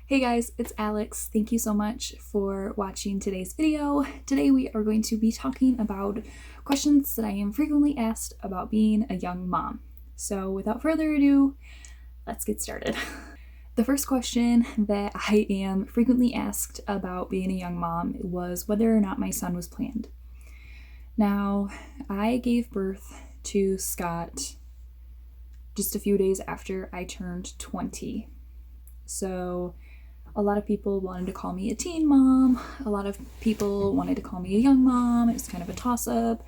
Hey guys, it's Alex. Thank you so much for watching today's video. Today we are going to be talking about questions that I am frequently asked about being a young mom. So without further ado, let's get started. The first question that I am frequently asked about being a young mom was whether or not my son was planned. Now, I gave birth to Scott just a few days after I turned 20. So a lot of people wanted to call me a teen mom. A lot of people wanted to call me a young mom. It was kind of a toss-up.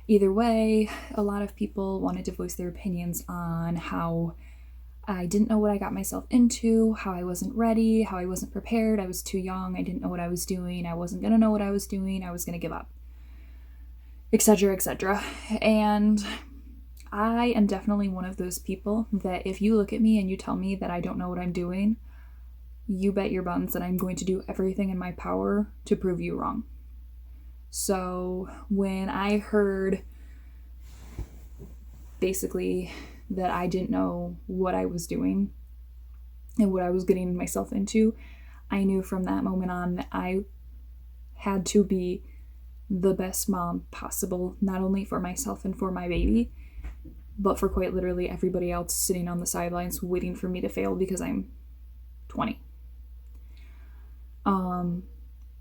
Either way, a lot of people wanted to voice their opinions on how I didn't know what I got myself into, how I wasn't ready, how I wasn't prepared, I was too young, I didn't know what I was doing, I wasn't gonna know what I was doing, I was gonna give up, etc., etc. And I am definitely one of those people that if you look at me and you tell me that I don't know what I'm doing, you bet your buns that I'm going to do everything in my power to prove you wrong. So when I heard basically that I didn't know what I was doing and what I was getting myself into, I knew from that moment on that I had to be the best mom possible, not only for myself and for my baby, but for quite literally everybody else sitting on the sidelines waiting for me to fail because I'm 20.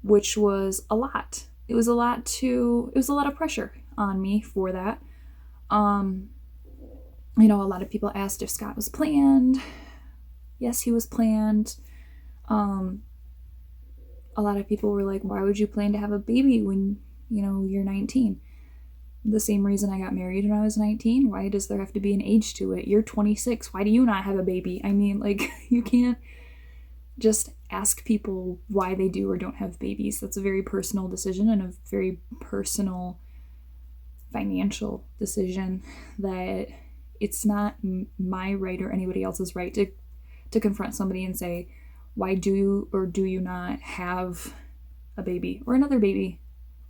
Which was a lot. It was a lot of pressure on me for that. A lot of people asked if Scott was planned. Yes, he was planned. A lot of people were like, why would you plan to have a baby when, you're 19? The same reason I got married when I was 19. Why does there have to be an age to it? You're 26. Why do you not have a baby? I mean, you can't just ask people why they do or don't have babies. That's a very personal decision and a very personal financial decision that it's not my right or anybody else's right to confront somebody and say, why do you or do you not have a baby or another baby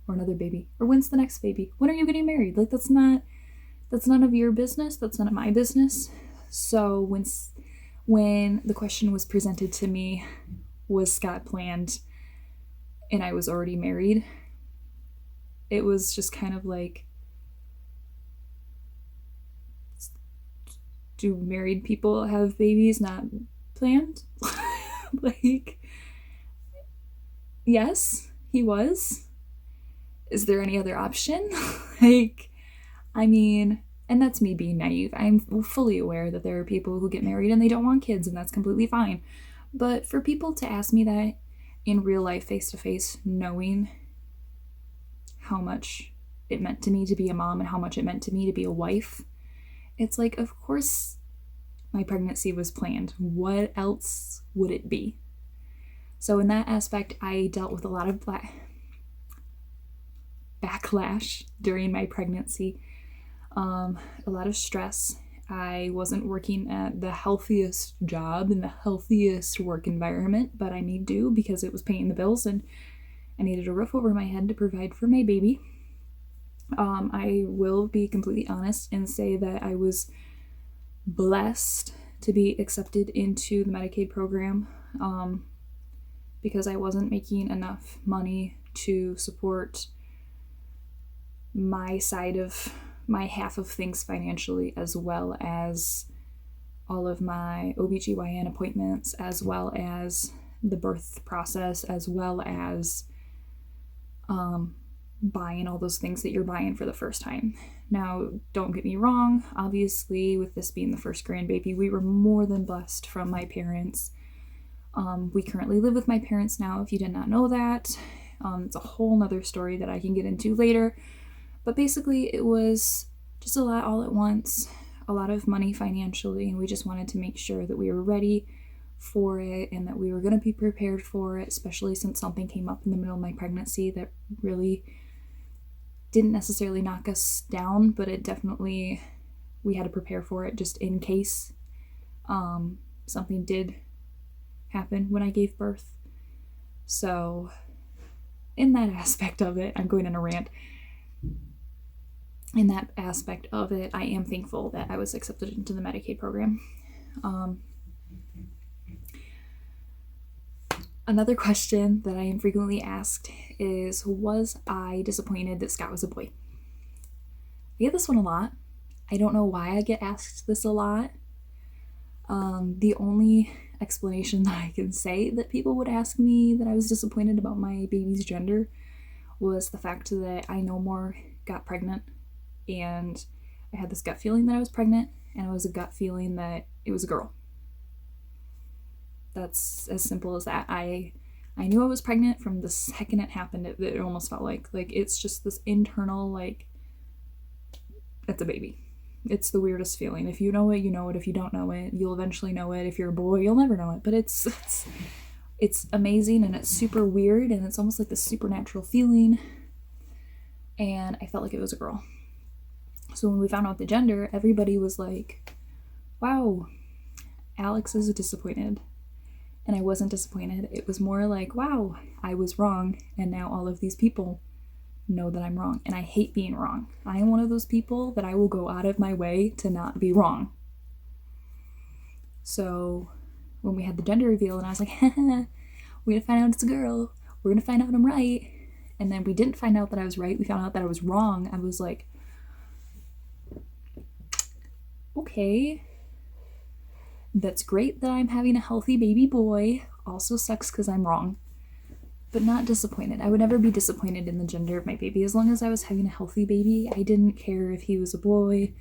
or another baby? Or when's the next baby? When are you getting married? That's none of your business. That's none of my business. So when the question was presented to me, was Scott planned, and I was already married, it was just kind of like, do married people have babies not planned? Yes, he was. Is there any other option? And that's me being naive. I'm fully aware that there are people who get married and they don't want kids, and that's completely fine. But for people to ask me that in real life, face to face, knowing how much it meant to me to be a mom and how much it meant to me to be a wife, it's like, of course my pregnancy was planned. What else would it be? So in that aspect, I dealt with a lot of backlash during my pregnancy. A lot of stress. I wasn't working at the healthiest job in the healthiest work environment, but I made do because it was paying the bills and I needed a roof over my head to provide for my baby. I will be completely honest and say that I was blessed to be accepted into the Medicaid program because I wasn't making enough money to support my side of my half of things financially, as well as all of my OBGYN appointments, as well as the birth process, as well as buying all those things that you're buying for the first time. Now, don't get me wrong, obviously, with this being the first grandbaby, we were more than blessed from my parents. We currently live with my parents now, if you did not know that. It's a whole nother story that I can get into later. But basically, it was just a lot all at once, a lot of money financially, and we just wanted to make sure that we were ready for it and that we were going to be prepared for it, especially since something came up in the middle of my pregnancy that really didn't necessarily knock us down, but it definitely, we had to prepare for it just in case something did happen when I gave birth. So in that aspect of it, I'm going on a rant. In that aspect of it, I am thankful that I was accepted into the Medicaid program. Another question that I am frequently asked is, was I disappointed that Scott was a boy? I get this one a lot. I don't know why I get asked this a lot. The only explanation that I can say that people would ask me that I was disappointed about my baby's gender was the fact that I no more got pregnant, and I had this gut feeling that I was pregnant, and it was a gut feeling that it was a girl. That's as simple as that. I knew I was pregnant from the second it happened. It almost felt like it's just this internal, like, it's a baby. It's the weirdest feeling. If you know it, you know it. If you don't know it, you'll eventually know it. If you're a boy, you'll never know it. But it's amazing, and it's super weird, and it's almost like this supernatural feeling. And I felt like it was a girl. So when we found out the gender, everybody was like, wow, Alex is disappointed. And I wasn't disappointed. It was more like, wow, I was wrong, and now all of these people know that I'm wrong. And I hate being wrong. I am one of those people that I will go out of my way to not be wrong. So when we had the gender reveal, and I was like, we're gonna find out it's a girl. We're gonna find out I'm right. And then we didn't find out that I was right. We found out that I was wrong. I was like, okay, that's great that I'm having a healthy baby boy. Also sucks because I'm wrong, but not disappointed. I would never be disappointed in the gender of my baby. As long as I was having a healthy baby, I didn't care if he was a boy,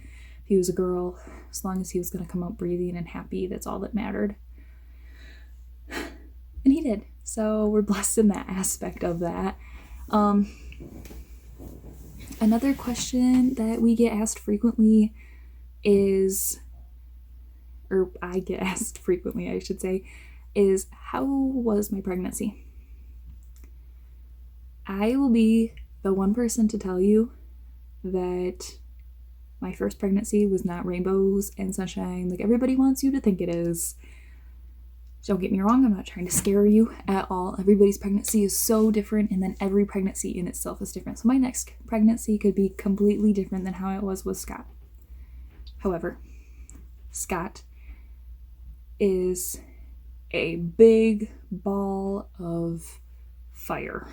if he was a girl. As long as he was going to come out breathing and happy, that's all that mattered. And he did. So we're blessed in that aspect of that. Another question that we get asked frequently is, or I get asked frequently, I should say, is how was my pregnancy? I will be the one person to tell you that my first pregnancy was not rainbows and sunshine like everybody wants you to think it is. Don't get me wrong, I'm not trying to scare you at all. Everybody's pregnancy is so different, and then every pregnancy in itself is different. So my next pregnancy could be completely different than how it was with Scott. However, Scott is a big ball of fire.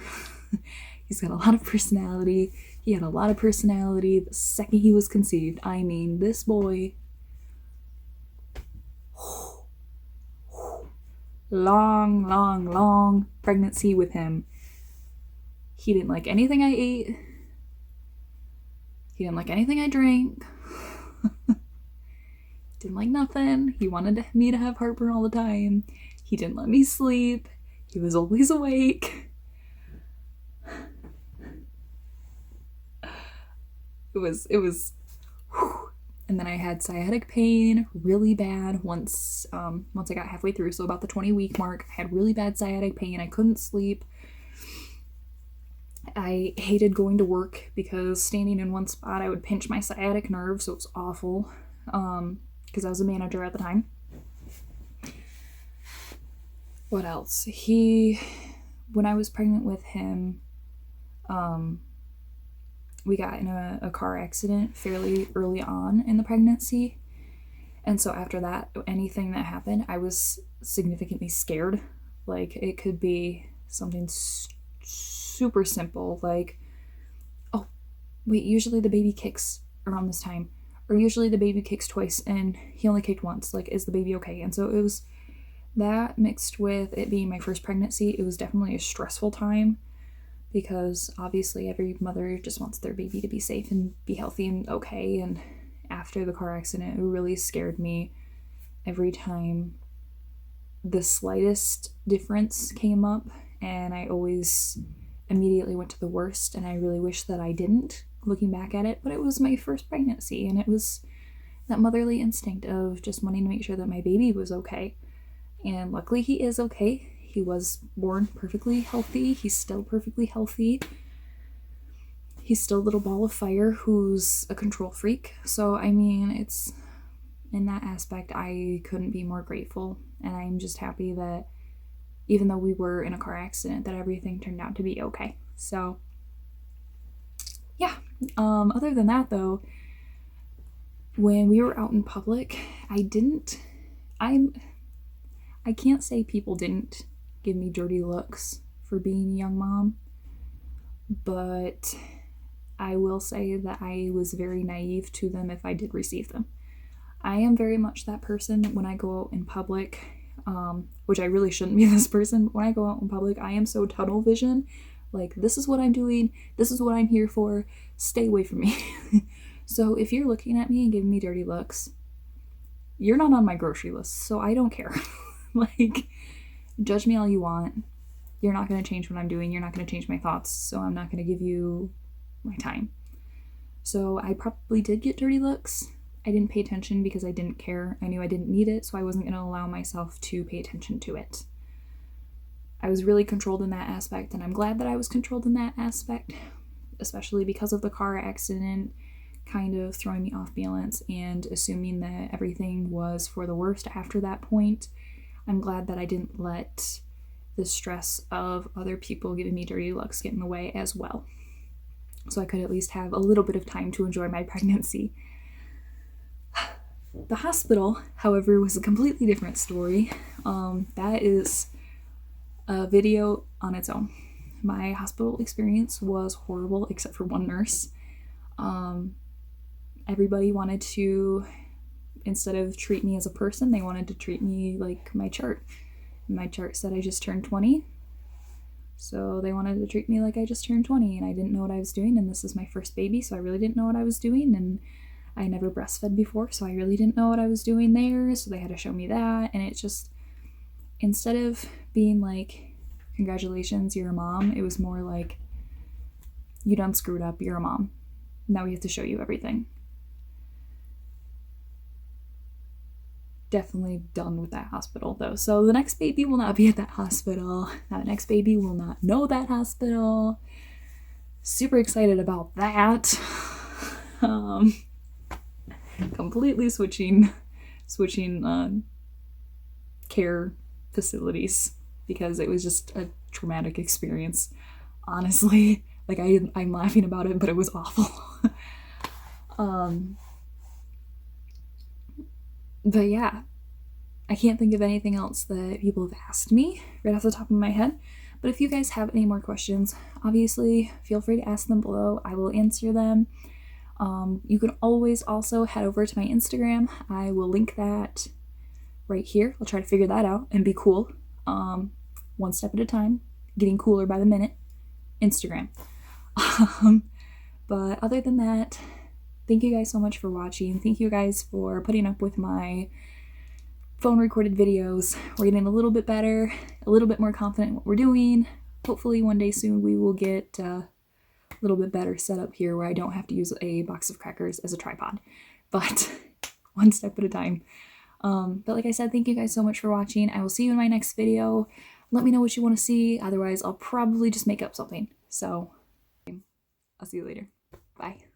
He's got a lot of personality. He had a lot of personality the second he was conceived. I mean, this boy, long pregnancy with him. He didn't like anything I ate. He didn't like anything I drank. Didn't like nothing. He wanted me to have heartburn all the time. He didn't let me sleep. He was always awake. It was whew. And then I had sciatic pain really bad once I got halfway through. So about the 20-week mark, I had really bad sciatic pain. I couldn't sleep. I hated going to work because standing in one spot, I would pinch my sciatic nerve. So it was awful. Because I was a manager at the time. What else? When I was pregnant with him, we got in a car accident fairly early on in the pregnancy. And so after that, anything that happened, I was significantly scared. Like, it could be something super simple, like, oh, wait, usually the baby kicks around this time. Or usually the baby kicks twice and he only kicked once. Like, is the baby okay? And so it was that mixed with it being my first pregnancy. It was definitely a stressful time because obviously every mother just wants their baby to be safe and be healthy and okay. And after the car accident, it really scared me every time the slightest difference came up, and I always immediately went to the worst, and I really wish that I didn't, looking back at it, but it was my first pregnancy, and it was that motherly instinct of just wanting to make sure that my baby was okay. And luckily he is okay. He was born perfectly healthy. He's still perfectly healthy. He's still a little ball of fire who's a control freak. So, I mean, it's, in that aspect, I couldn't be more grateful. And I'm just happy that even though we were in a car accident, that everything turned out to be okay. So, yeah. Other than that, though, when we were out in public, I can't say people didn't give me dirty looks for being a young mom, but I will say that I was very naive to them if I did receive them. I am very much that person when I go out in public, which I really shouldn't be this person, but when I go out in public, I am so tunnel vision. Like, this is what I'm doing, this is what I'm here for, stay away from me. So if you're looking at me and giving me dirty looks, you're not on my grocery list, so I don't care. Like, judge me all you want. You're not going to change what I'm doing. You're not going to change my thoughts, so I'm not going to give you my time. So I probably did get dirty looks. I didn't pay attention because I didn't care. I knew I didn't need it, so I wasn't going to allow myself to pay attention to it. I was really controlled in that aspect, and I'm glad that I was controlled in that aspect, especially because of the car accident kind of throwing me off balance and assuming that everything was for the worst after that point. I'm glad that I didn't let the stress of other people giving me dirty looks get in the way as well. So I could at least have a little bit of time to enjoy my pregnancy. The hospital, however, was a completely different story. That is a video on its own. My hospital experience was horrible except for one nurse. Everybody wanted to, instead of treat me as a person, they wanted to treat me like my chart. My chart said I just turned 20. So they wanted to treat me like I just turned 20, and I didn't know what I was doing, and this is my first baby, so I really didn't know what I was doing, and I never breastfed before, so I really didn't know what I was doing there, so they had to show me that, and it just, instead of being like, congratulations, you're a mom, it was more like, you done screwed up, you're a mom. Now we have to show you everything. Definitely done with that hospital though. So the next baby will not be at that hospital. That next baby will not know that hospital. Super excited about that. Completely switching care facilities because it was just a traumatic experience. Honestly, like I'm laughing about it, but it was awful. But yeah, I can't think of anything else that people have asked me right off the top of my head. But if you guys have any more questions, obviously feel free to ask them below. I will answer them. You can always also head over to my Instagram. I will link that right here. I'll try to figure that out and be cool. One step at a time, getting cooler by the minute. Instagram. But other than that, thank you guys so much for watching. Thank you guys for putting up with my phone recorded videos. We're getting a little bit better, a little bit more confident in what we're doing. Hopefully one day soon we will get a little bit better setup here where I don't have to use a box of crackers as a tripod. But one step at a time. But like I said, thank you guys so much for watching. I will see you in my next video. Let me know what you want to see. Otherwise, I'll probably just make up something. So I'll see you later. Bye.